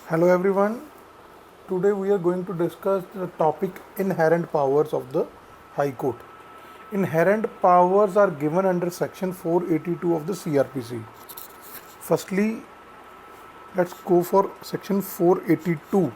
Hello everyone. Today we are going to discuss the topic inherent powers of the High Court. Inherent powers are given under section 482 of the CRPC. Firstly, let's go for section 482.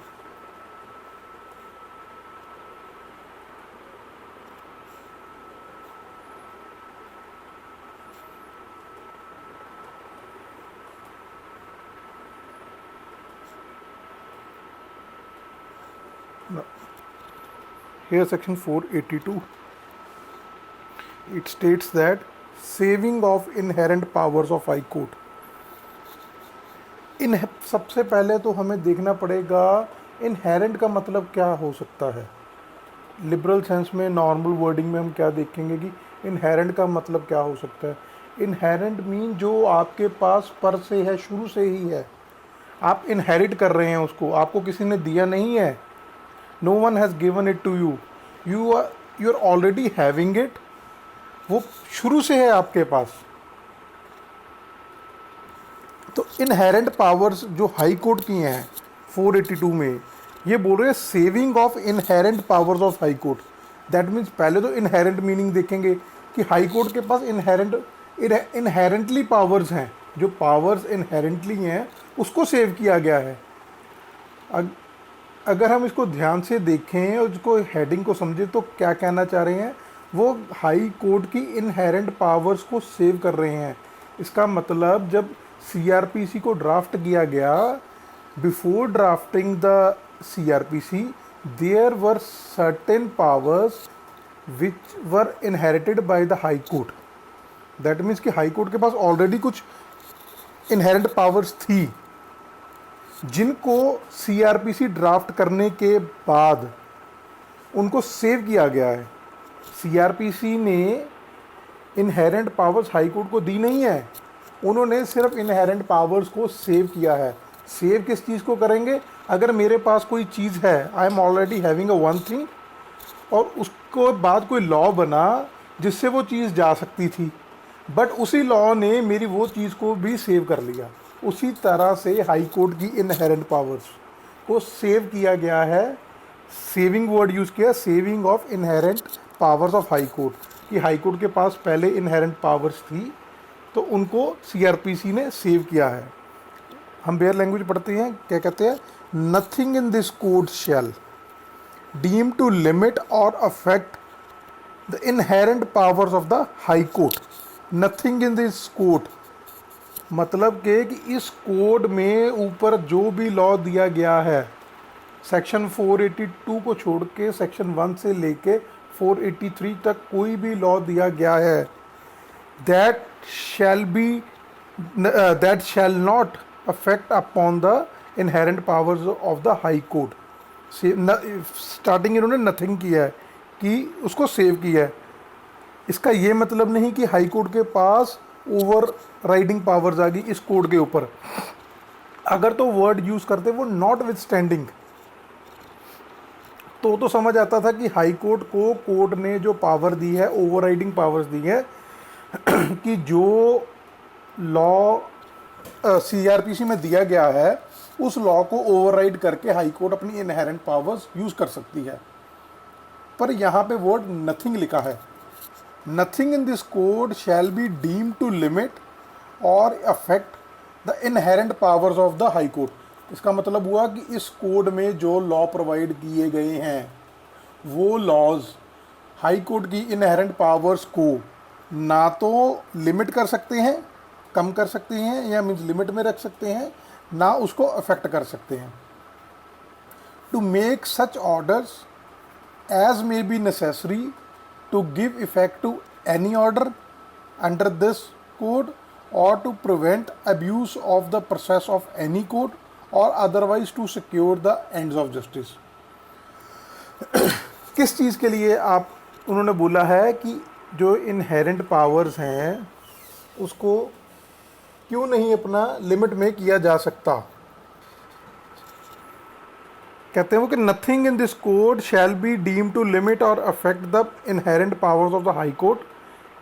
Now, here section 482, it states that saving of inherent powers of High Court. इन सबसे पहले तो हमें देखना पड़ेगा inherent का मतलब क्या हो सकता है। लिबरल सेंस में, नॉर्मल वर्डिंग में हम क्या देखेंगे कि इनहेरेंट का मतलब क्या हो सकता है। इनहेरेंट मीन जो आपके पास पर से है, शुरू से ही है, आप इनहेरिट कर रहे हैं उसको, आपको किसी ने दिया नहीं है। No one has given it to you, you are already having it, वो शुरू से है आपके पास। तो इनहेरेंट पावर्स जो हाई कोर्ट की हैं 482 में, ये बोल रहे हैं saving of inherent powers of high court. That means पहले तो इनहेरेंट मीनिंग देखेंगे कि हाई कोर्ट के पास इनहेरेंटली पावर्स हैं, जो पावर्स इनहेरेंटली हैं उसको सेव किया गया है। अगर हम इसको ध्यान से देखें और इसको हेडिंग को समझें तो क्या कहना चाह रहे हैं, वो हाई कोर्ट की इनहेरेंट पावर्स को सेव कर रहे हैं। इसका मतलब जब CRPC को ड्राफ्ट किया गया, before drafting the CRPC there were certain powers which were inherited by the high court. That means कि हाई कोर्ट के पास ऑलरेडी कुछ इनहेरेंट पावर्स थी, जिनको CRPC ड्राफ्ट करने के बाद उनको सेव किया गया है। CRPC ने इनहेरेंट पावर्स हाई कोर्ट को दी नहीं है, उन्होंने सिर्फ इनहेरेंट पावर्स को सेव किया है। सेव किस चीज़ को करेंगे? अगर मेरे पास कोई चीज़ है, I am already having a one thing, और उसको बाद कोई लॉ बना जिससे वो चीज़ जा सकती थी, बट उसी लॉ ने मेरी वो चीज़ को भी सेव कर लिया। उसी तरह से हाई कोर्ट की इनहेरेंट पावर्स को सेव किया गया है। सेविंग वर्ड यूज़ किया, saving of inherent powers of high court, कि हाई कोर्ट के पास पहले इनहेरेंट पावर्स थी तो उनको CRPC ने सेव किया है। हम बेयर लैंग्वेज पढ़ते हैं, क्या कहते हैं? Nothing in this code shall deem to limit और affect the inherent powers of the high court. Nothing in this code मतलब कि इस कोड में ऊपर जो भी लॉ दिया गया है, सेक्शन 482 को छोड़ के सेक्शन 1 से लेके 483 तक कोई भी लॉ दिया गया है, that shall not affect upon the inherent powers of the high court। Starting इन्होंने नथिंग किया है कि उसको सेव किया है। इसका ये मतलब नहीं कि हाई कोर्ट के पास ओवर राइडिंग पावर्स आ गई इस कोड के ऊपर। अगर तो वर्ड यूज़ करते वो नॉट विथ स्टैंडिंग, तो समझ आता था कि हाई कोर्ट को कोर्ट ने जो पावर दी है, ओवर राइडिंग पावर्स दी है, कि जो लॉ CRPC में दिया गया है उस लॉ को ओवरराइड करके हाई कोर्ट अपनी इनहेरेंट पावर्स यूज़ कर सकती है। पर यहाँ पे वर्ड नथिंग लिखा है। Nothing in this code shall be deem to limit और affect the inherent powers of the high court. इसका मतलब हुआ कि इस कोड में जो लॉ प्रोवाइड किए गए हैं वो लॉज हाई कोर्ट की इनहेरेंट पावर्स को ना तो लिमिट कर सकते हैं, कम कर सकते हैं, या मीन्स लिमिट में रख सकते हैं, ना उसको अफेक्ट कर सकते हैं। To make such orders as may be necessary to give effect to any order under this code और to prevent abuse of the process of any code और otherwise to secure the ends of justice. किस चीज़ के लिए आप उन्होंने बोला है कि जो इनहेरेंट पावर्स हैं उसको क्यों नहीं अपना लिमिट में किया जा सकता? कहते हैं वो कि nothing in this code shall be deem to limit और affect the inherent powers of the high court.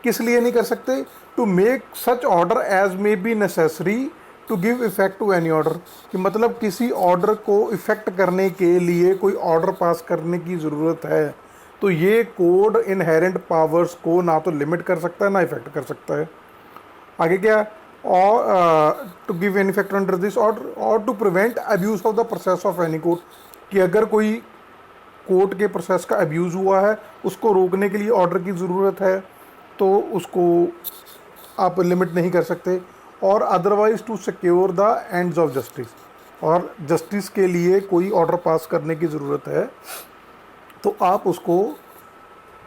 किस लिए नहीं कर सकते? To make such order as may be necessary to give effect to any order, कि मतलब किसी order को इफेक्ट करने के लिए कोई ऑर्डर पास करने की ज़रूरत है, तो ये कोड इनहेरेंट पावर्स को ना तो लिमिट कर सकता है ना इफेक्ट कर सकता है। आगे क्या, और to give an effect under this order और to prevent abuse of the process of any code, कि अगर कोई कोर्ट के प्रोसेस का अब्यूज़ हुआ है उसको रोकने के लिए ऑर्डर की ज़रूरत है, तो उसको आप लिमिट नहीं कर सकते। और otherwise to secure the ends of justice, और जस्टिस के लिए कोई ऑर्डर पास करने की ज़रूरत है तो आप उसको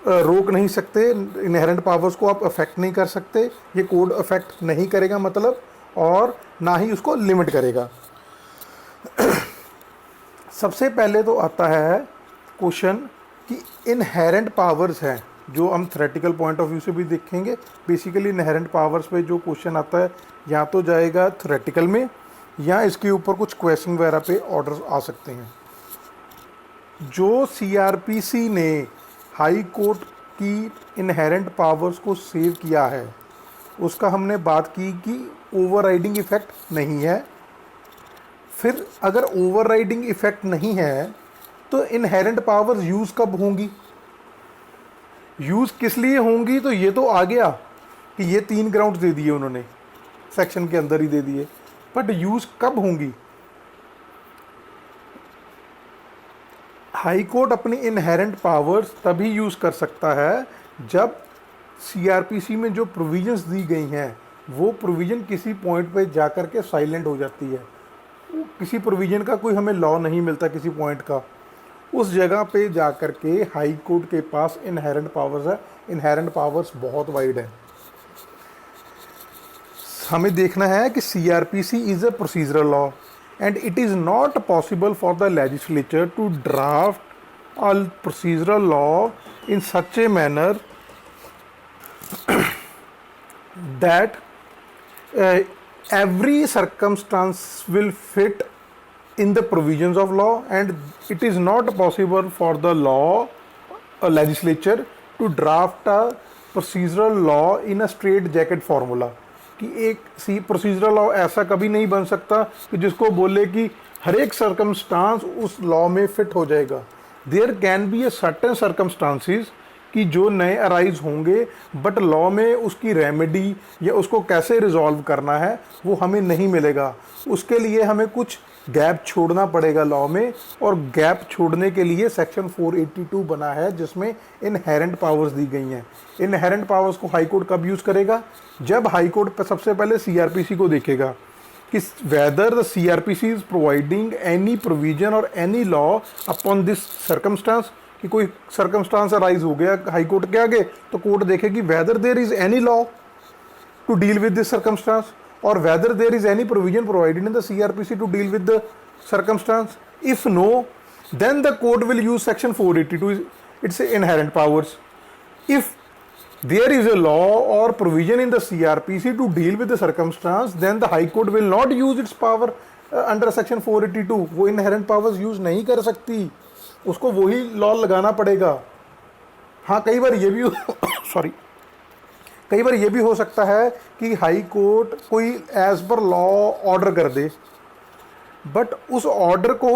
रोक नहीं सकते, इनहेरेंट पावर्स को आप अफेक्ट नहीं कर सकते, ये कोड अफेक्ट नहीं करेगा मतलब, और ना ही उसको लिमिट करेगा। सबसे पहले तो आता है क्वेश्चन कि इनहेरेंट पावर्स हैं, जो हम थ्योरेटिकल पॉइंट ऑफ व्यू से भी देखेंगे। बेसिकली इनहेरेंट पावर्स पे जो क्वेश्चन आता है या तो जाएगा थ्योरेटिकल में, या इसके ऊपर कुछ क्वेश्चन वगैरह पे ऑर्डर्स आ सकते हैं। जो सीआरपीसी ने हाई कोर्ट की इनहेरेंट पावर्स को सेव किया है, उसका हमने बात की कि ओवरराइडिंग इफेक्ट नहीं है। फिर अगर ओवरराइडिंग इफेक्ट नहीं है तो इनहेरेंट पावर्स यूज़ कब होंगी, यूज़ किस लिए होंगी, तो ये तो आ गया कि ये 3 ग्राउंड्स दे दिए उन्होंने, सेक्शन के अंदर ही दे दिए, बट यूज़ कब होंगी। हाई कोर्ट अपनी इनहेरेंट पावर्स तभी यूज़ कर सकता है जब सीआरपीसी में जो प्रोविजंस दी गई हैं वो प्रोविज़न किसी पॉइंट पे जा कर के साइलेंट हो जाती है। किसी प्रोविज़न का कोई हमें लॉ नहीं मिलता किसी पॉइंट का, उस जगह पे जा कर के हाई कोर्ट के पास इनहेरेंट पावर्स है। इनहेरेंट पावर्स बहुत वाइड है। हमें देखना है कि CrPC is a procedural law and it is not possible for the legislature to draft a procedural law in such a manner that every circumstance will fit in the provisions of law, and it is not possible for the legislature to draft a procedural law in a straight jacket formula, कि एक procedural law ऐसा कभी नहीं बन सकता कि जिसको बोले कि हर एक सर्कमस्टांस उस लॉ में फिट हो जाएगा। There can be a certain circumstances कि जो नए अराइज होंगे, बट लॉ में उसकी रेमेडी या उसको कैसे रिजॉल्व करना है वो हमें नहीं मिलेगा। उसके लिए हमें कुछ गैप छोड़ना पड़ेगा लॉ में, और गैप छोड़ने के लिए सेक्शन 482 बना है जिसमें इनहेरेंट पावर्स दी गई हैं। इनहेरेंट पावर्स को हाई कोर्ट कब यूज़ करेगा, जब हाई कोर्ट सबसे पहले सीआरपीसी को देखेगा कि whether the CrPC is providing any provision और any law upon this circumstance, कि कोई सर्कमस्टांस अराइज हो गया हाई कोर्ट के आगे, तो कोर्ट देखेगी whether there is any law to deal with this circumstance, or whether there is any provision provided in the CRPC to deal with the circumstance. If no, then the court will use section 482, its inherent powers. If there is a law or provision in the CRPC to deal with the circumstance, then the high court will not use its power under section 482. वो inherent powers use नहीं कर सकती, उसको वही law लगाना पड़ेगा। हाँ, कई बार ये भी सॉरी कई बार ये भी हो सकता है कि हाई कोर्ट कोई एज पर लॉ ऑर्डर कर दे, बट उस ऑर्डर को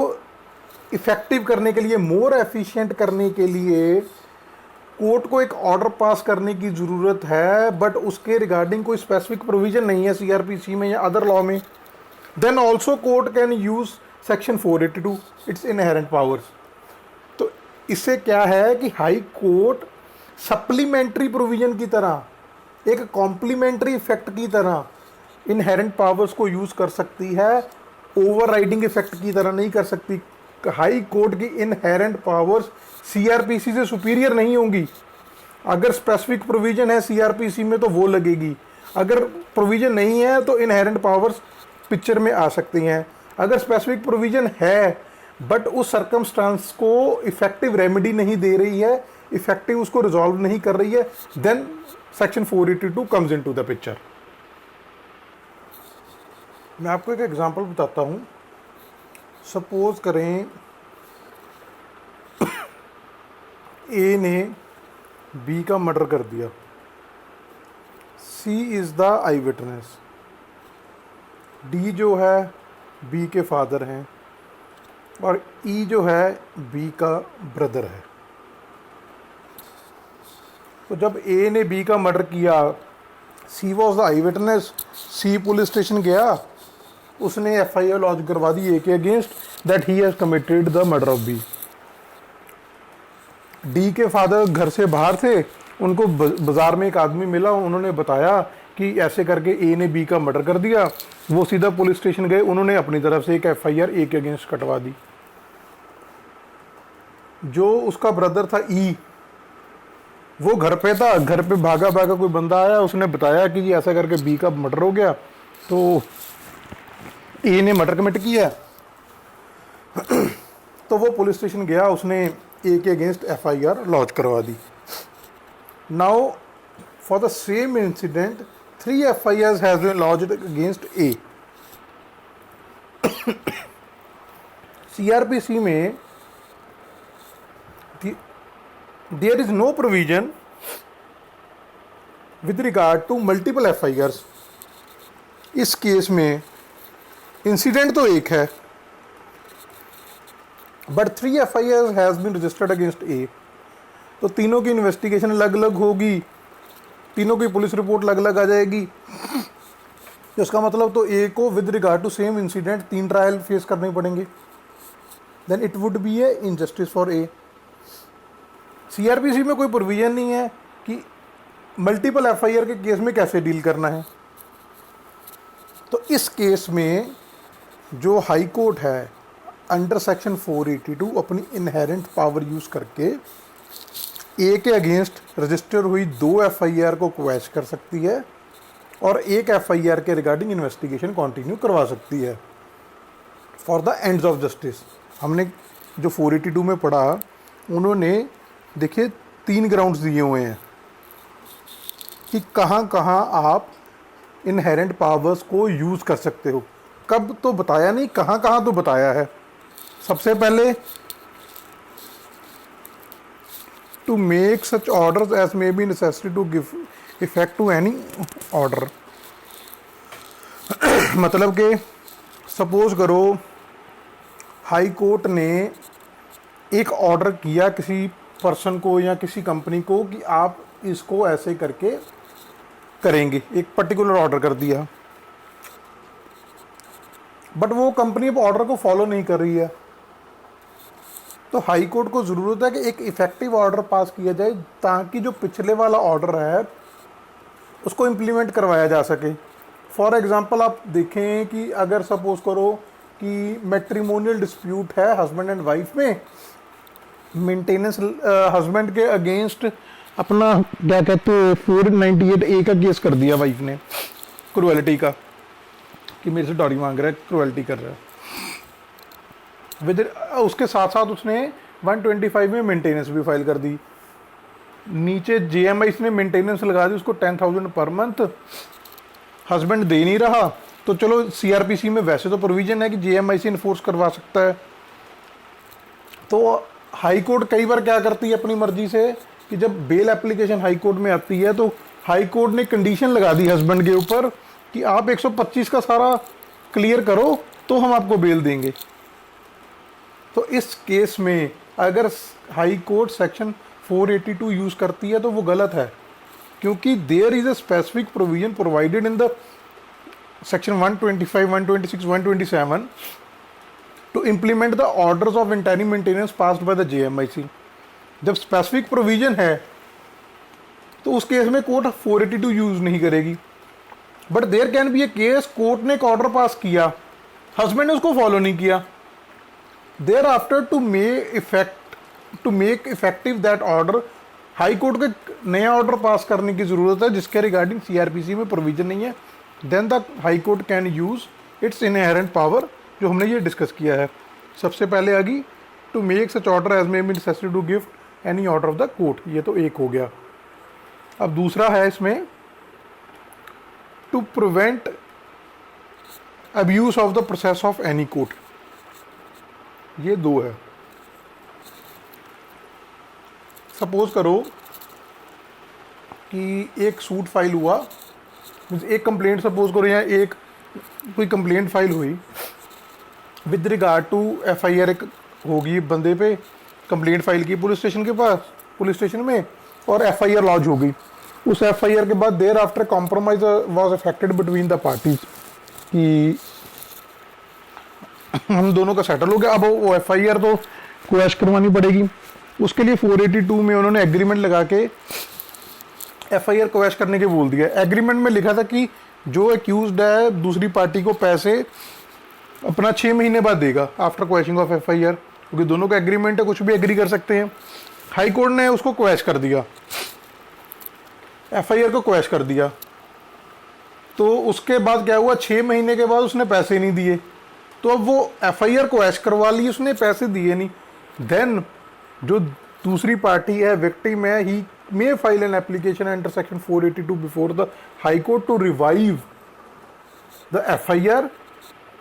इफ़ेक्टिव करने के लिए, मोर एफिशिएंट करने के लिए कोर्ट को एक ऑर्डर पास करने की ज़रूरत है, बट उसके रिगार्डिंग कोई स्पेसिफिक प्रोविज़न नहीं है सीआरपीसी में या अदर लॉ में, then also court can use section 482, its inherent powers. तो इससे क्या है कि हाई कोर्ट सप्लीमेंट्री प्रोविज़न की तरह, एक कॉम्प्लीमेंट्री इफेक्ट की तरह इनहेरेंट पावर्स को यूज़ कर सकती है, ओवरराइडिंग इफेक्ट की तरह नहीं कर सकती। हाई कोर्ट की इनहेरेंट पावर्स सीआरपीसी से सुपीरियर नहीं होंगी। अगर स्पेसिफिक प्रोविजन है सीआरपीसी में तो वो लगेगी, अगर प्रोविजन नहीं है तो इनहेरेंट पावर्स पिक्चर में आ सकती हैं। अगर स्पेसिफिक प्रोविजन है बट उस सर्कमस्टांस को इफेक्टिव रेमेडी नहीं दे रही है, इफेक्टिव उसको रिजॉल्व नहीं कर रही है, then section 482 comes into the picture. मैं आपको एक एग्जांपल बताता हूँ। सपोज करें ए ने बी का मर्डर कर दिया, C is the eyewitness. D जो है बी के फादर हैं और ई जो है बी का ब्रदर है। तो जब ए ने बी का मर्डर किया, C was the eyewitness, C police station गया, उसने एफआईआर लॉन्च करवा दी ए के against that he has committed the murder of B. D के फादर घर से बाहर थे, उनको बाजार में एक आदमी मिला, उन्होंने बताया कि ऐसे करके ए ने बी का मर्डर कर दिया। वो सीधा पुलिस स्टेशन गए, उन्होंने अपनी तरफ से एक एफआईआर ए के अगेंस्ट कटवा दी। जो उसका ब्रदर था ई, वो घर पे था, घर पे भागा भागा कोई बंदा आया, उसने बताया कि जी ऐसा करके बी का मर्डर हो गया, तो ए ने मर्डर कमिट किया। तो वो पुलिस स्टेशन गया, उसने ए के अगेंस्ट एफआईआर लॉन्च करवा दी। Now for the same incident 3 FIRs has been lodged against A. CRPC में there is no provision with regard to multiple FIRs. इस केस में इंसिडेंट तो एक है, but 3 FIRs has been registered against A. तो तीनों की इन्वेस्टिगेशन अलग अलग होगी, तीनों की पुलिस रिपोर्ट अलग अलग आ जाएगी। तो इसका मतलब तो ए को with regard to same incident 3 trial face करने पड़ेंगे। Then it would be a injustice for A. CrPC में कोई प्रोविजन नहीं है कि मल्टीपल एफआईआर के केस में कैसे डील करना है। तो इस केस में जो हाई कोर्ट है अंडर सेक्शन 482 अपनी इनहेरेंट पावर यूज़ करके ए के अगेंस्ट रजिस्टर हुई 2 एफआईआर को क्वैश कर सकती है और एक एफआईआर के रिगार्डिंग इन्वेस्टिगेशन कंटिन्यू करवा सकती है for the ends of justice. हमने जो 482 में पढ़ा, उन्होंने देखिए 3 ग्राउंड्स दिए हुए हैं कि कहाँ कहाँ आप इनहेरेंट पावर्स को यूज़ कर सकते हो। कब तो बताया नहीं, कहाँ कहाँ तो बताया है। सबसे पहले to make such orders as may be necessary to give effect to any order। मतलब कि सपोज करो हाई कोर्ट ने एक ऑर्डर किया किसी पर्सन को या किसी कंपनी को कि आप इसको ऐसे करके करेंगे, एक पर्टिकुलर ऑर्डर कर दिया, बट वो कंपनी अब ऑर्डर को फॉलो नहीं कर रही है। तो हाई कोर्ट को ज़रूरत है कि एक इफ़ेक्टिव ऑर्डर पास किया जाए ताकि जो पिछले वाला ऑर्डर है उसको इम्प्लीमेंट करवाया जा सके। फॉर एग्ज़ाम्पल आप देखें कि अगर सपोज करो कि मैट्रिमोनियल डिस्प्यूट है हस्बैंड एंड वाइफ में, मेंटेनेंस हस्बैंड के अगेंस्ट अपना क्या कहते हैं 498A का केस कर दिया वाइफ ने क्रुएलिटी का, कि मेरे से डॉरी मांग रहा है, क्रुएलिटी कर रहा है। उसके साथ साथ उसने 125 में मेंटेनेंस भी फाइल कर दी। नीचे JMI ने मेंटेनेंस लगा दी उसको 10,000 पर मंथ। हस्बैंड दे नहीं रहा तो चलो CRPC में वैसे तो प्रोविजन है कि JMI से इन्फोर्स करवा सकता है। तो हाई कोर्ट कई बार क्या करती है अपनी मर्जी से कि जब बेल एप्लीकेशन हाई कोर्ट में आती है तो हाई कोर्ट ने कंडीशन लगा दी हस्बैंड के ऊपर कि आप 125 का सारा क्लियर करो तो हम आपको बेल देंगे। तो इस केस में अगर हाई कोर्ट सेक्शन 482 यूज़ करती है तो वो गलत है, क्योंकि there is a specific provision provided in the section 125, 126, 127 to implement the orders of interim maintenance passed by the JMIC। जब स्पेसिफिक प्रोविजन है तो उस केस में कोर्ट 482 यूज़ नहीं करेगी। But there can be a case court ने एक order pass किया, हस्बैंड ने उसको फॉलो नहीं किया, thereafter to make effective that order high court के नया ऑर्डर पास करने की ज़रूरत है जिसके रिगार्डिंग CRPC में प्रोविजन नहीं है। Then the high court can use its inherent power, जो हमने ये डिस्कस किया है। सबसे पहले आ गई to make such order as may be necessary to give any order of the court, ये तो एक हो गया। अब दूसरा है इसमें to prevent abuse of the process of any court, ये 2 है। सपोज करो कि एक सूट फाइल हुआ, एक कंप्लेंट सपोज करो या एक कोई कंप्लेंट फाइल हुई विद रिगार्ड टू एफआईआर एक होगी बंदे पे, कंप्लेंट फाइल की पुलिस स्टेशन के पास, पुलिस स्टेशन में, और एफआईआर लॉन्च हो गई। उस एफआईआर के बाद thereafter compromise was affected between the parties कि हम दोनों का सेटल हो गया। अब वो एफआईआर तो क्वैश करवानी पड़ेगी, उसके लिए 482 में उन्होंने एग्रीमेंट लगा के एफआईआर क्वैश करने के बोल दिया। एग्रीमेंट में लिखा था कि जो एक्यूज्ड है दूसरी पार्टी को पैसे अपना 6 महीने बाद देगा आफ्टर क्वैशिंग ऑफ एफआईआर, क्योंकि दोनों का एग्रीमेंट है, कुछ भी एग्री कर सकते हैं। हाई कोर्ट ने उसको क्वैश कर दिया, एफआईआर को क्वैश कर दिया। तो उसके बाद क्या हुआ, 6 महीने के बाद उसने पैसे नहीं दिए, तो अब वो एफआईआर क्वैश करवा ली, उसने पैसे दिए नहीं। देन जो दूसरी पार्टी है, विक्टिम है, he may file an application under section 482 before the high court to revive the FIR.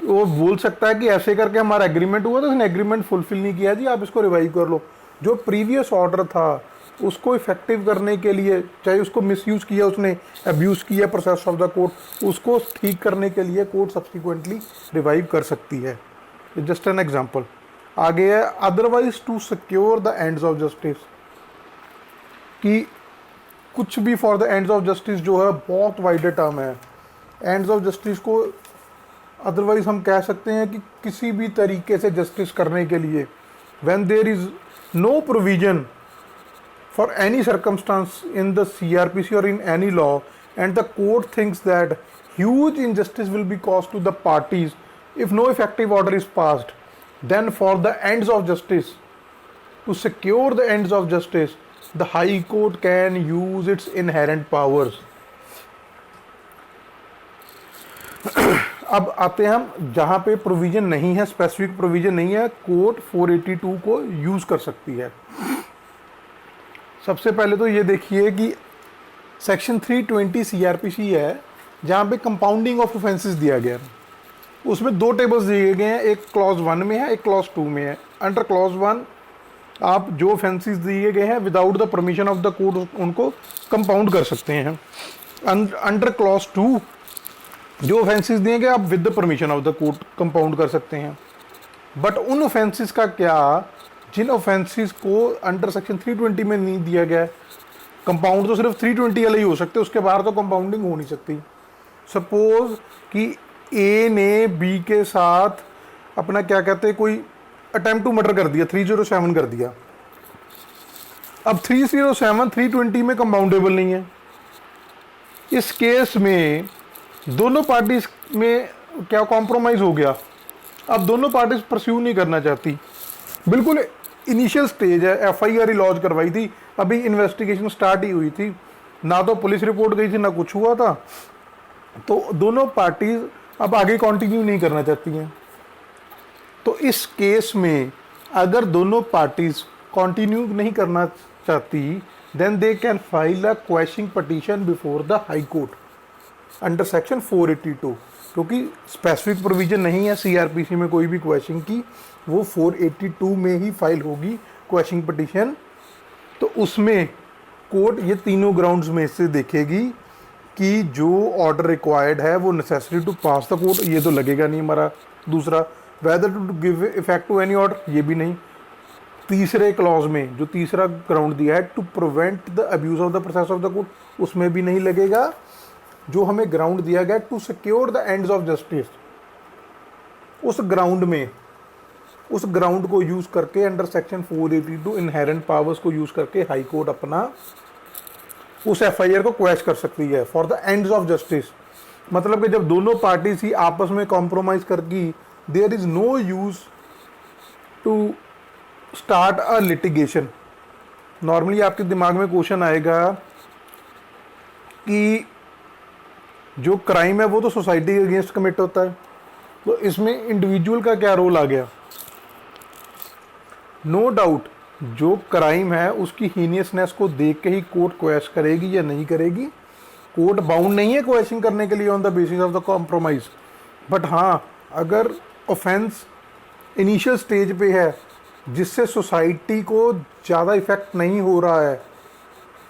वो बोल सकता है कि ऐसे करके हमारा एग्रीमेंट हुआ था, उसने एग्रीमेंट फुलफिल नहीं किया जी, आप इसको रिवाइव कर लो। जो प्रीवियस ऑर्डर था उसको इफेक्टिव करने के लिए, चाहे उसको मिसयूज किया, उसने अब्यूज किया प्रोसेस ऑफ द कोर्ट, उसको ठीक करने के लिए कोर्ट सब्सिक्वेंटली रिवाइव कर सकती है। Just an example. आगे है otherwise to secure the ends of justice, कि कुछ भी for the ends of justice जो है बहुत वाइडर टर्म है। एंड्स ऑफ जस्टिस को अदरवाइज हम कह सकते हैं कि किसी भी तरीके से जस्टिस करने के लिए, when there is no provision for any circumstance in the CRPC or in any law and the court thinks that huge injustice will be caused to the parties if no effective order is passed, then for the ends of justice, to secure the ends of justice, the High Court can use its inherent powers. अब आते हैं हम जहाँ पे provision नहीं है, specific provision नहीं है, कोर्ट 482 को यूज़ कर सकती है। सबसे पहले तो ये देखिए कि सेक्शन 320 सीआरपीसी है, जहाँ पे कंपाउंडिंग ऑफ ऑफेंसेस दिया गया है। उसमें 2 टेबल्स दिए गए हैं, एक क्लॉज 1 में है, एक क्लॉज 2 में है। अंडर क्लॉज 1 आप जो ऑफेंसेस दिए गए हैं without the permission of the court उनको कंपाउंड कर सकते हैं। अंडर क्लॉज 2 जो ऑफेंसेस दिए गए आप with the permission of the court compound कर सकते हैं। बट उन ऑफेंसेस का क्या जिन ऑफेंसेस को अंडर सेक्शन 320 में नहीं दिया गया है, कंपाउंड तो सिर्फ 320 वाले ही हो सकते, उसके बाहर तो कंपाउंडिंग हो नहीं सकती। सपोज कि ए ने बी के साथ अपना क्या कहते हैं कोई अटेम्प्ट टू मर्डर कर दिया, 307 कर दिया। अब 307 320 में कंपाउंडेबल नहीं है। इस केस में दोनों पार्टीज में क्या कॉम्प्रोमाइज हो गया, अब दोनों पार्टीज परस्यू नहीं करना चाहती। बिल्कुल इनिशियल स्टेज है, एफआईआर ही लॉन्च करवाई थी, अभी इन्वेस्टिगेशन स्टार्ट ही हुई थी, ना तो पुलिस रिपोर्ट गई थी ना कुछ हुआ था, तो दोनों पार्टीज अब आगे कंटिन्यू नहीं करना चाहती हैं। तो इस केस में अगर दोनों पार्टीज कंटिन्यू नहीं करना चाहती, then they can file a quashing petition before the high court under section 482, क्योंकि स्पेसिफिक प्रोविजन नहीं है सीआरपीसी में कोई भी क्वैशिंग की, वो 482 में ही फाइल होगी क्वैशिंग पिटीशन। तो उसमें कोर्ट ये तीनों ग्राउंड्स में से देखेगी कि जो ऑर्डर रिक्वायर्ड है वो necessary to pass the court, ये तो लगेगा नहीं हमारा। दूसरा, whether to give effect to any order, ये भी नहीं। तीसरे क्लॉज में जो तीसरा ग्राउंड दिया है to prevent the abuse of the process of the court, उसमें भी नहीं लगेगा। जो हमें ग्राउंड दिया गया to secure the ends of justice, उस ग्राउंड में, उस ग्राउंड को यूज करके अंडर सेक्शन 482 इनहेरेंट पावर्स को यूज करके हाई कोर्ट अपना उस एफआईआर को क्वैश कर सकती है for the ends of justice. मतलब कि जब दोनों पार्टीज ही आपस में कॉम्प्रोमाइज करके there is no use to start a litigation. Normally आपके दिमाग में क्वेश्चन आएगा कि जो क्राइम है वो तो सोसाइटी के अगेंस्ट कमिट होता है, तो इसमें इंडिविजुअल का क्या रोल आ गया। नो डाउट जो क्राइम है उसकी हीनियसनेस को देख के ही कोर्ट क्वैश करेगी या नहीं करेगी। कोर्ट बाउंड नहीं है क्वैशिंग करने के लिए on the basis of the compromise. But हाँ, अगर ऑफेंस इनिशियल स्टेज पे है जिससे सोसाइटी को ज़्यादा इफेक्ट नहीं हो रहा है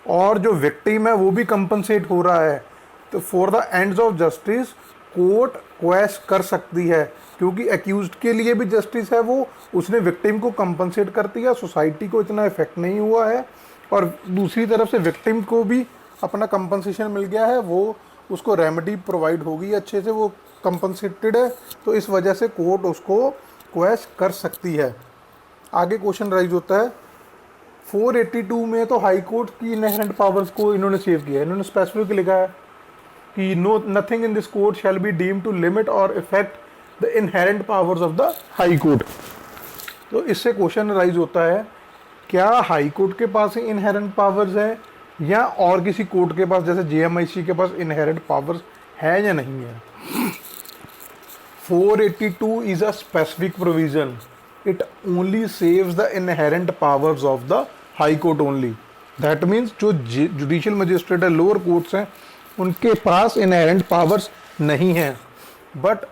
और जो विक्टिम है वो भी कंपनसेट हो रहा है, तो for the ends of justice court quash कर सकती है, क्योंकि एक्यूज्ड के लिए भी जस्टिस है, वो उसने विक्टिम को कंपनसेट कर दिया, सोसाइटी को इतना इफेक्ट नहीं हुआ है, और दूसरी तरफ से विक्टिम को भी अपना कंपनसेशन मिल गया है, वो उसको रेमेडी प्रोवाइड होगी अच्छे से, वो कंपनसेटेड है, तो इस वजह से कोर्ट उसको क्वेश कर सकती है। आगे क्वेश्चन राइज होता है 482 में तो हाई कोर्ट की इनहेरेंट पावर्स को इन्होंने सेव किया है, इन्होंने स्पेसिफिक लिखा है कि no nothing in this court shall be deem to limit और affect the inherent powers of the high court. तो इससे क्वेश्चन राइज होता है, क्या हाई कोर्ट के पास ही इनहेरेंट पावर्स है या और किसी कोर्ट के पास जैसे जेएमआईसी के पास इनहेरेंट पावर्स है या नहीं है। 482 is a specific provision, it only saves the inherent powers of the high court only. That means जो जुडिशियल मजिस्ट्रेट है, लोअर कोर्ट्स हैं, उनके पास इनहेरेंट पावर्स नहीं है। बट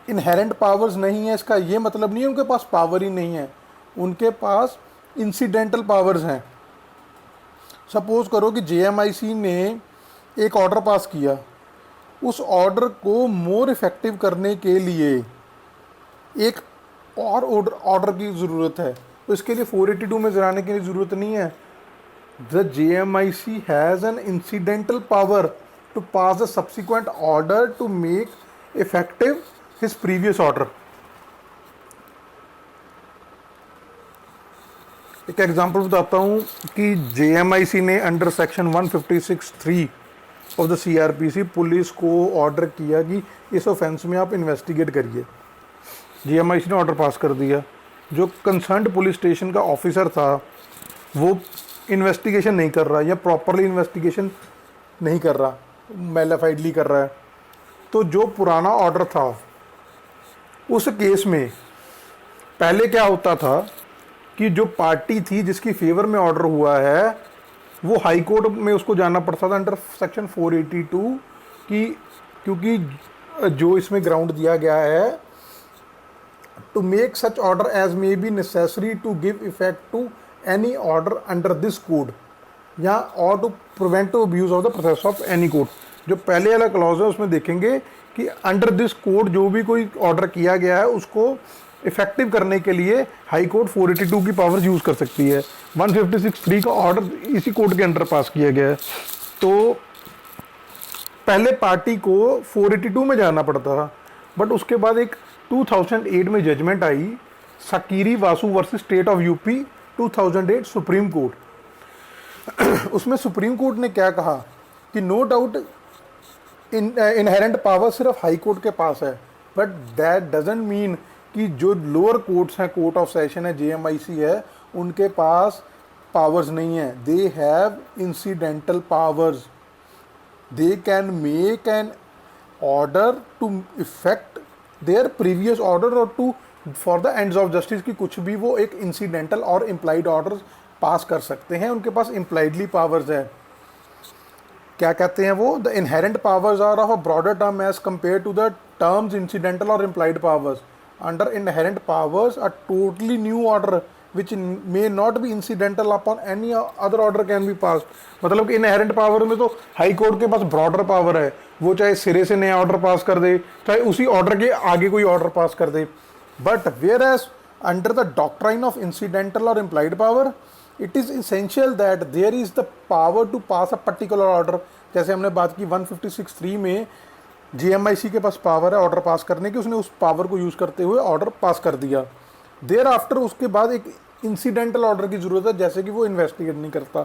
इनहेरेंट पावर्स नहीं है इसका ये मतलब नहीं है उनके पास पावर ही नहीं है, उनके पास इंसिडेंटल पावर्स हैं। सपोज करो कि जेएमआईसी ने एक ऑर्डर पास किया, उस ऑर्डर को मोर इफेक्टिव करने के लिए एक और ऑर्डर की ज़रूरत है, तो इसके लिए 482 में जाने की ज़रूरत नहीं है। The JMIC has an incidental power to pass the subsequent order to make effective his previous order. एक एग्जांपल बताता हूँ कि जेएमआईसी ने under section 156(3) of the CrPC police को ऑर्डर किया कि इस ऑफेंस में आप इन्वेस्टिगेट करिए। जेएमआईसी ने ऑर्डर पास कर दिया, जो कंसर्न्ड पुलिस स्टेशन का ऑफिसर था वो इन्वेस्टिगेशन नहीं कर रहा या प्रॉपरली इन्वेस्टिगेशन नहीं कर रहा, मैलाफाइडली कर रहा है। तो जो पुराना ऑर्डर था उस केस में पहले क्या होता था कि जो पार्टी थी जिसकी फेवर में ऑर्डर हुआ है वो हाई कोर्ट में उसको जाना पड़ता था अंडर सेक्शन 482 की, क्योंकि जो इसमें ग्राउंड दिया गया है to make such order as may be necessary to give effect to any order under this code या और to prevent abuse of the process of any code. जो पहले वाला क्लॉज है उसमें देखेंगे कि अंडर दिस कोड जो भी कोई ऑर्डर किया गया है उसको इफेक्टिव करने के लिए हाई कोर्ट 482 की पावर्स यूज़ कर सकती है। 156(3) का ऑर्डर इसी कोर्ट के अंडर पास किया गया है। तो पहले पार्टी को 482 में जाना पड़ता था, बट उसके बाद एक 2008 में जजमेंट आई, Sakiri Vasu versus state of UP 2008 supreme court. उसमें सुप्रीम कोर्ट ने क्या कहा कि नो डाउट इनहेरेंट पावर सिर्फ हाई कोर्ट के पास है, बट दैट डजंट मीन कि जो लोअर कोर्ट्स हैं, कोर्ट ऑफ सेशन है, जेएमआईसी है, उनके पास पावर्स नहीं है। They have incidental powers, they can make an order to effect their previous order और to for the ends of justice की कुछ भी वो एक इंसिडेंटल और इम्प्लाइड ऑर्डर पास कर सकते हैं, उनके पास इम्प्लाइडली पावर्स है। क्या कहते हैं वो, the inherent powers are of a broader term as compared to the terms incidental और implied powers. Under inherent powers, a totally new order which may not be incidental upon any other order can be passed। मतलब कि inherent power में तो high court के पास broader power है, वो चाहे सिरे से नया ऑर्डर पास कर दे, चाहे उसी ऑर्डर के आगे कोई ऑर्डर पास कर दे। But whereas under the doctrine of incidental और implied power, it is essential that there is the power to pass a particular order. जैसे हमने बात की 156(3) में जेएमआईसी के पास पावर है ऑर्डर पास करने की, उसने उस पावर को यूज़ करते हुए ऑर्डर पास कर दिया। देयर आफ्टर उसके बाद एक इंसिडेंटल ऑर्डर की ज़रूरत है, जैसे कि वो इन्वेस्टिगेट नहीं करता,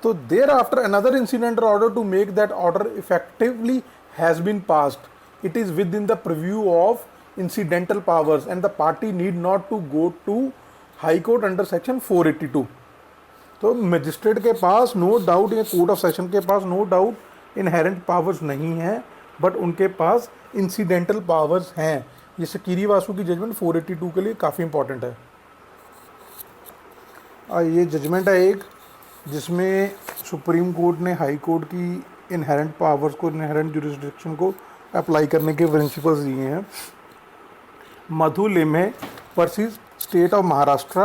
तो thereafter another incidental order to make that order effectively has been passed. It is with in the preview of incidental powers and the party need not to go to high court under section 482। तो magistrate के पास no doubt या court of session के पास no doubt inherent powers नहीं है, but उनके पास incidental powers हैं। ये सकीरी वासु की जजमेंट 482 के लिए काफ़ी इंपॉर्टेंट है। ये जजमेंट है एक जिसमें सुप्रीम कोर्ट ने हाई कोर्ट की इनहेरेंट पावर्स को, इनहेरेंट जुरिस्डिक्शन को अप्लाई करने के प्रिंसिपल्स दिए हैं। Madhu Limaye versus state of Maharashtra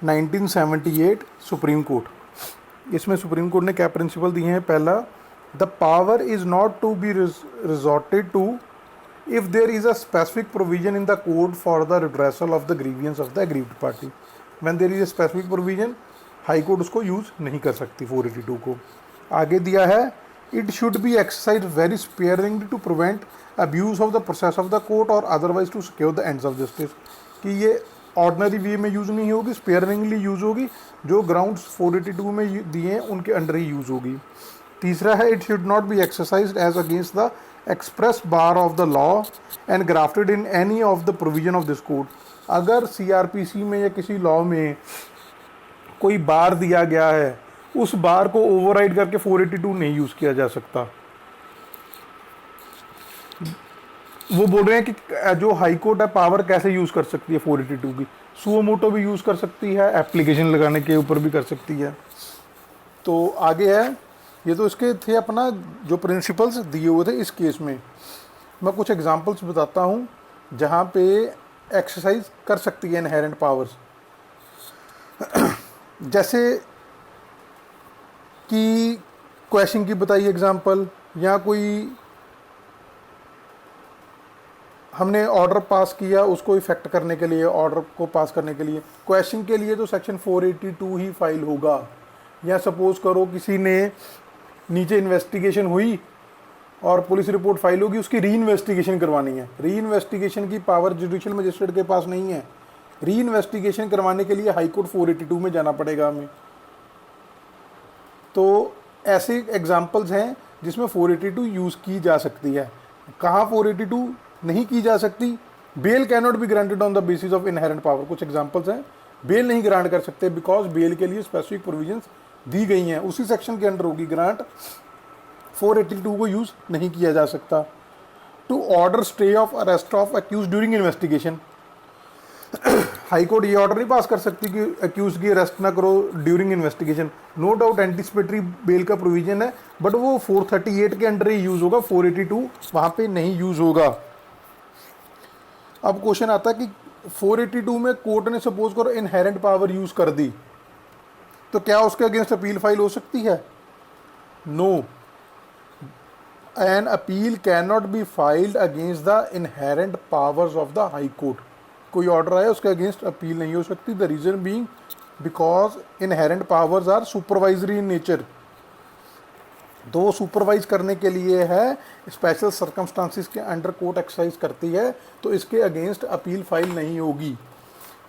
1978 supreme court. इसमें सुप्रीम कोर्ट ने क्या प्रिंसिपल दिए हैं। पहला, the power is not to be resorted to if there is a specific provision in the code for the redressal of the grievance of the aggrieved party. When there is a specific provision, high court उसको use नहीं कर सकती 482 को। आगे दिया है it should be exercise very sparingly to prevent abuse of the process of the court और otherwise to secure the ends of justice, कि ये ऑर्डनरी वे में यूज़ नहीं होगी, स्पेयरिंगली यूज़ होगी, जो ग्राउंड्स 482 में दिए हैं उनके अंडर ही यूज़ होगी। तीसरा है it should not be exercised as against the express bar of the law and grafted in any of the provision of this code. अगर सीआरपीसी में या किसी लॉ में कोई बार दिया गया है, उस बार को ओवरराइड करके 482 नहीं यूज़ किया जा सकता। वो बोल रहे हैं कि जो हाई कोर्ट है पावर कैसे यूज़ कर सकती है 482 की, सुओ मोटो भी यूज़ कर सकती है, एप्लीकेशन लगाने के ऊपर भी कर सकती है। तो आगे है, ये तो इसके थे अपना जो प्रिंसिपल्स दिए हुए थे इस केस में। मैं कुछ एग्जांपल्स बताता हूँ जहाँ पे एक्सरसाइज कर सकती है इनहेरेंट पावर्स। जैसे कि क्वेश्चन की बताइए एग्जांपल, या कोई हमने ऑर्डर पास किया उसको इफेक्ट करने के लिए, ऑर्डर को पास करने के लिए क्वेश्चन के लिए तो सेक्शन 482 ही फाइल होगा। या सपोज करो किसी ने नीचे इन्वेस्टिगेशन हुई और पुलिस रिपोर्ट फाइल होगी, उसकी री इन्वेस्टिगेशन करवानी है। री इन्वेस्टिगेशन की पावर जुडिशियल मजिस्ट्रेट के पास नहीं है। री इन्वेस्टिगेशन करवाने के लिए हाई कोर्ट 482 में जाना पड़ेगा हमें। तो ऐसे एग्जाम्पल्स हैं जिसमें 482 यूज़ की जा सकती है। कहाँ 482 नहीं की जा सकती? Bail can not be granted on the basis of inherent power. कुछ एग्जाम्पल्स हैं, बेल नहीं ग्रांट कर सकते बिकॉज बेल के लिए स्पेसिफिक प्रोविजंस दी गई हैं, उसी सेक्शन के अंडर होगी ग्रांट, 482 को यूज़ नहीं किया जा सकता। To order stay of arrest of accuse during investigation, high court ये ऑर्डर नहीं पास कर सकती कि अक्यूज की अरेस्ट ना करो during investigation. No doubt anticipatory bail का प्रोविजन है, बट वो 438 के अंडर ही यूज़ होगा, 482 वहाँ पे नहीं यूज़ होगा। अब क्वेश्चन आता है कि 482 में कोर्ट ने सपोज करो इनहेरेंट पावर यूज़ कर दी, तो क्या उसके अगेंस्ट अपील फाइल हो सकती है? No, an appeal can not be filed against the inherent powers of the high court. कोई ऑर्डर आया उसके अगेंस्ट अपील नहीं हो सकती। The reason being because inherent powers are supervisory in nature. तो सुपरवाइज करने के लिए है, स्पेशल सर्कमस्टांसिस के अंडर कोर्ट एक्सरसाइज करती है, तो इसके अगेंस्ट अपील फाइल नहीं होगी।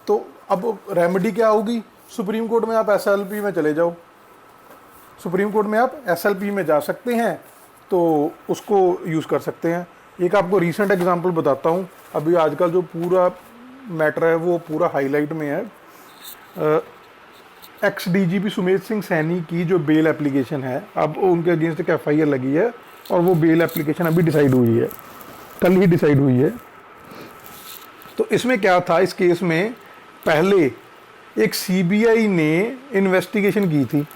तो अब रेमेडी क्या होगी? सुप्रीम कोर्ट में आप एसएलपी में चले जाओ, सुप्रीम कोर्ट में आप एसएलपी में जा सकते हैं, तो उसको यूज़ कर सकते हैं। एक आपको रीसेंट एग्जांपल बताता हूँ। अभी आजकल जो पूरा मैटर है वो पूरा हाईलाइट में है। एक्स डीजीपी सुमेध सिंह सैनी की जो बेल एप्लीकेशन है, अब उनके अगेंस्ट एक एफआईआर लगी है और वो बेल एप्लीकेशन अभी डिसाइड हुई है, कल ही डिसाइड हुई है। तो इसमें क्या था, इस केस में पहले एक सीबीआई ने इन्वेस्टिगेशन की थी।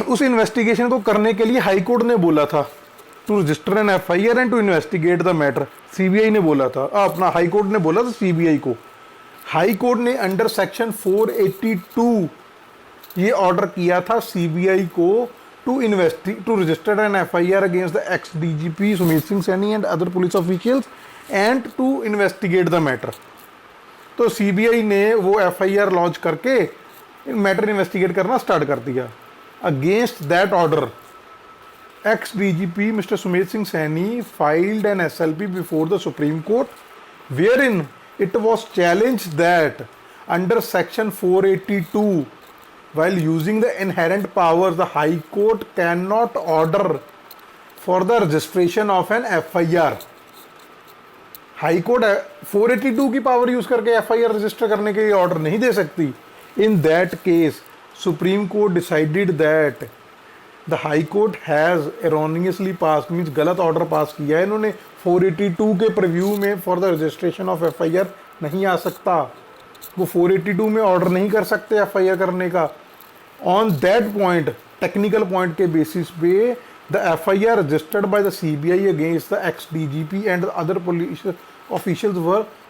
उस इन्वेस्टिगेशन को करने के लिए हाई कोर्ट ने बोला था to register an FIR and to investigate the matter. CBI ने बोला था, अपना हाई कोर्ट ने बोला था सीबीआई को। हाई कोर्ट ने अंडर सेक्शन 482 ये ऑर्डर किया था सीबीआई को to register an FIR against the ex DGP Sumedh Singh Saini and other police officials and to investigate the matter. तो सीबीआई ने वो एफआईआर लॉन्च करके मैटर इन्वेस्टिगेट करना स्टार्ट कर दिया। Against that order ex DGP mister Sumedh Singh Saini filed an SLP before the Supreme Court wherein it was challenged that under section 482 while using the inherent powers the High Court cannot order for the registration of an FIR। High court 482 की power use करके FIR register करने के लिए order नहीं दे सकती। In that case supreme court decided that the high court has erroneously pass, means गलत order pass किया है इन्होंने। 482 के प्रीव्यू में for the registration of FIR नहीं आ सकता, वो 482 में ऑर्डर नहीं कर सकते FIR करने का। On that point, technical point के बेसिस पे the FIR registered by the CBI against the ex DGP and other police officials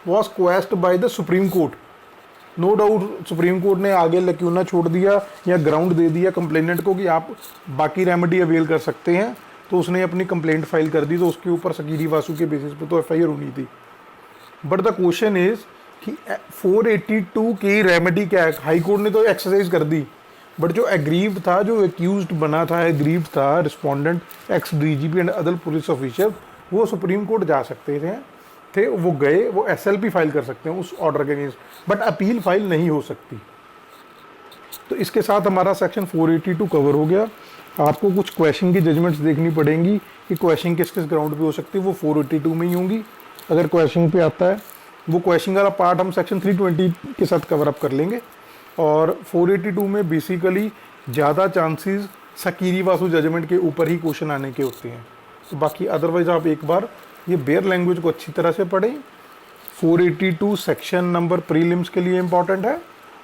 was questioned by the supreme court. No doubt supreme court ने आगे लक्यूना छोड़ दिया या ground दे दिया complainant को कि आप बाकी रेमेडी अवेल कर सकते हैं, तो उसने अपनी कंप्लेंट फाइल कर दी, तो उसके ऊपर सकीरी वासु के बेसिस पे तो एफआईआर होनी थी। बट द क्वेश्चन इज कि 482 की रेमेडी क्या है? हाई कोर्ट ने तो एक्सरसाइज कर दी, बट जो एग्रीव्ड था, जो एक्यूज्ड बना था, एग्रीव्ड था, respondent x DGP and other police officer, वो सुप्रीम कोर्ट जा सकते थे, वो गए, वो एसएलपी फाइल कर सकते हैं उस ऑर्डर के अगेंस्ट, बट अपील फाइल नहीं हो सकती। तो इसके साथ हमारा सेक्शन 482 कवर हो गया। आपको कुछ क्वेश्चन की जजमेंट्स देखनी पड़ेंगी कि क्वेश्चन किस किस ग्राउंड पे हो सकती है, वो 482 में ही होंगी। अगर क्वेश्चन पे आता है, वो क्वेश्चन वाला पार्ट हम सेक्शन 320 के साथ कवर अप कर लेंगे। और 482 में बेसिकली ज़्यादा चांसेस सकीरी वासु जजमेंट के ऊपर ही क्वेश्चन आने के होते हैं। तो बाकी अदरवाइज आप एक बार ये बेयर लैंग्वेज को अच्छी तरह से पढ़ें। 482 सेक्शन नंबर प्रीलिम्स के लिए इम्पॉर्टेंट है,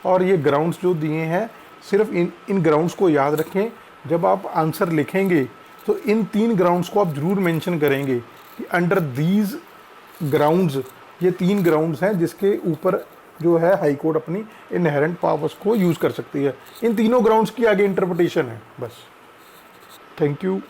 और ये ग्राउंड्स जो दिए हैं, सिर्फ इन ग्राउंड्स को याद रखें। जब आप आंसर लिखेंगे तो इन 3 ग्राउंड्स को आप जरूर मेंशन करेंगे कि अंडर दीज ग्राउंड्स, ये 3 ग्राउंड्स हैं जिसके ऊपर जो है हाई कोर्ट अपनी इनहेरेंट पावर्स को यूज़ कर सकती है। इन तीनों ग्राउंड्स की आगे इंटरप्रिटेशन है बस। Thank you.